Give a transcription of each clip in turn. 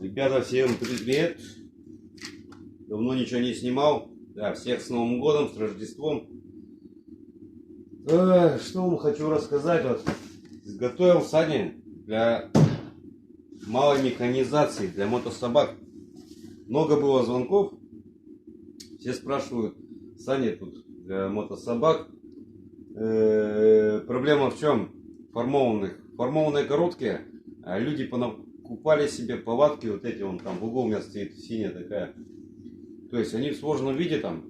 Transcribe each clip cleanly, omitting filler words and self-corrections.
Ребята, всем привет! Давно ничего не снимал. Да, всех с Новым годом, с Рождеством. Что вам хочу рассказать. Вот, изготовил сани для малой механизации, для мотособак. Много было звонков. Все спрашивают, сани тут для мотособак. Проблема в чем? Формованные короткие, а люди покупали себе повадки, вот эти, вон там в углу у меня стоит синяя такая. То есть они в сложном виде там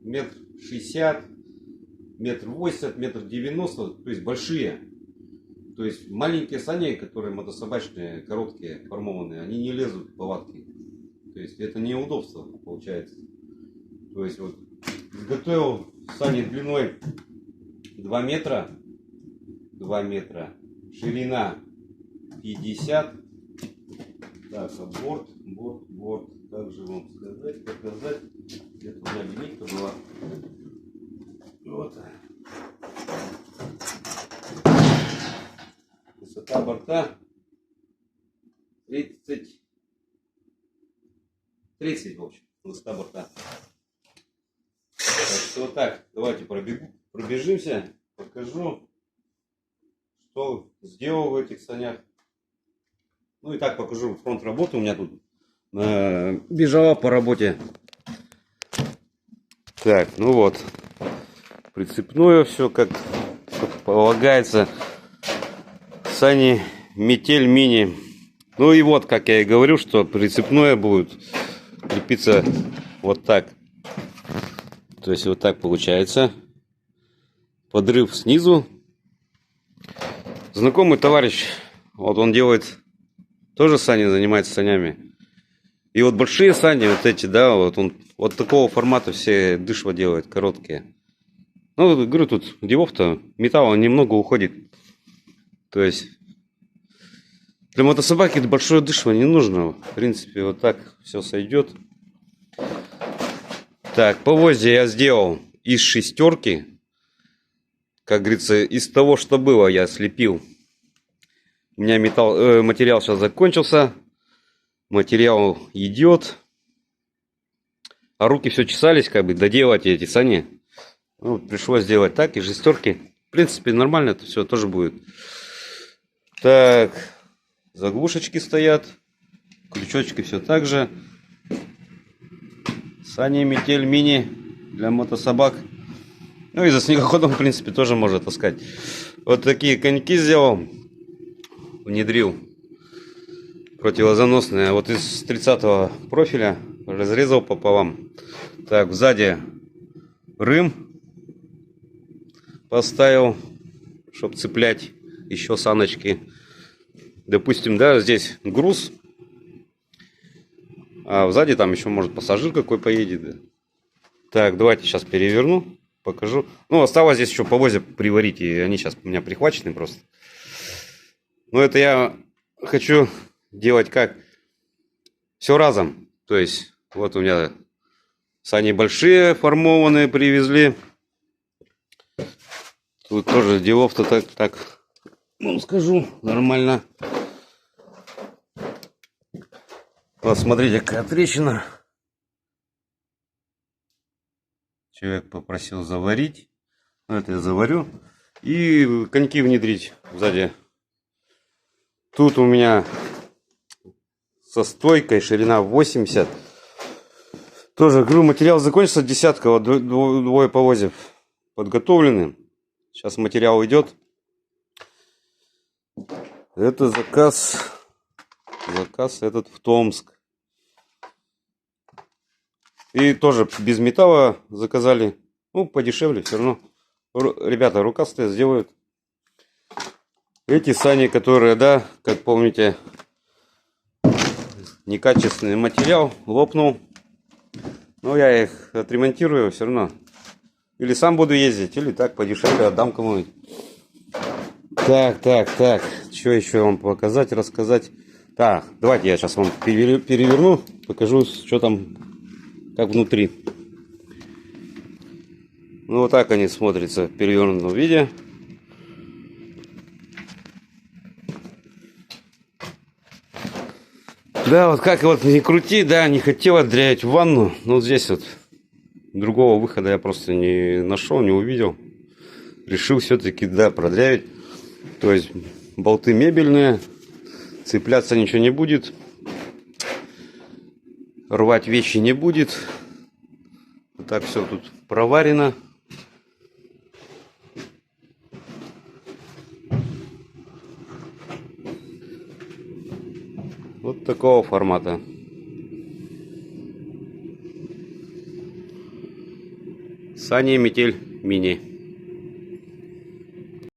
1,60 м, 1,80 м, 1,90 м, то есть большие. То есть маленькие сани, которые мотособачные, короткие, формованные, они не лезут в повадки. То есть это неудобство получается. То есть вот изготовил сани длиной 2 метра, ширина 50. Так, а борт, как же вам сказать, показать, где-то у меня линейка была. Вот. Высота борта 30, в общем, высота борта. Так что вот так, давайте пробежимся, покажу, что сделал в этих санях. Ну и так покажу фронт работы. У меня тут бежала по работе. Так, ну вот, прицепное все как полагается. Сани Метель Мини. Ну и вот, как я и говорю, что прицепное будет крепиться вот так. То есть вот так получается. Подрыв снизу. Знакомый товарищ, вот он делает тоже сани, занимается санями. И вот большие сани, вот эти, да, вот он вот такого формата все дышва делает, короткие. Ну, говорю, тут делов-то металла немного уходит. То есть для мотособаки большое дышва не нужно. В принципе, вот так все сойдет. Так, повозья я сделал из шестерки. Как говорится, из того, что было, я слепил. У меня материал сейчас закончился. Материал идет. А руки все чесались, как бы, доделать эти сани. Ну, пришлось сделать так, из шестерки. В принципе, нормально это все тоже будет. Так, заглушечки стоят. Крючочки все так же. Сани Метель Мини для мотособак. Ну и за снегоходом, в принципе, тоже можно таскать. Вот такие коньки сделал. Внедрил. Противозаносные. Вот из 30-го профиля разрезал пополам. Так, сзади рым поставил, чтобы цеплять еще саночки. Допустим, да, здесь груз, а сзади там еще может пассажир какой поедет. Да. Так, давайте сейчас переверну, покажу. Ну, осталось здесь еще повозья приварить, и они сейчас у меня прихвачены просто. Но это я хочу делать как? Все разом. То есть, вот у меня сани большие, формованные привезли. Тут тоже делов-то так, ну, скажу, нормально. Вот, смотрите, какая трещина. Человек попросил заварить. Это я заварю. И коньки внедрить сзади. Тут у меня со стойкой, ширина 80. Тоже, говорю, материал закончился, десятка, вот двое повозьев подготовлены. Сейчас материал идет. Это заказ этот в Томск. И тоже без металла заказали. Ну, подешевле все равно. Ребята рукастые сделают. Эти сани, которые, да, как помните, некачественный материал, лопнул. Но я их отремонтирую все равно. Или сам буду ездить, или так подешевле отдам кому-нибудь. Так. Что еще вам показать, рассказать? Так, давайте я сейчас вам переверну, покажу, что там, как внутри. Ну, вот так они смотрятся в перевернутом виде. Да, вот как вот не крути, да, не хотел отдрять ванну. Но вот здесь вот другого выхода я просто не нашел, не увидел. Решил все-таки, да, продрявить. То есть болты мебельные, цепляться ничего не будет. Рвать вещи не будет. Вот так все тут проварено. Вот такого формата. Сани Метель Мини.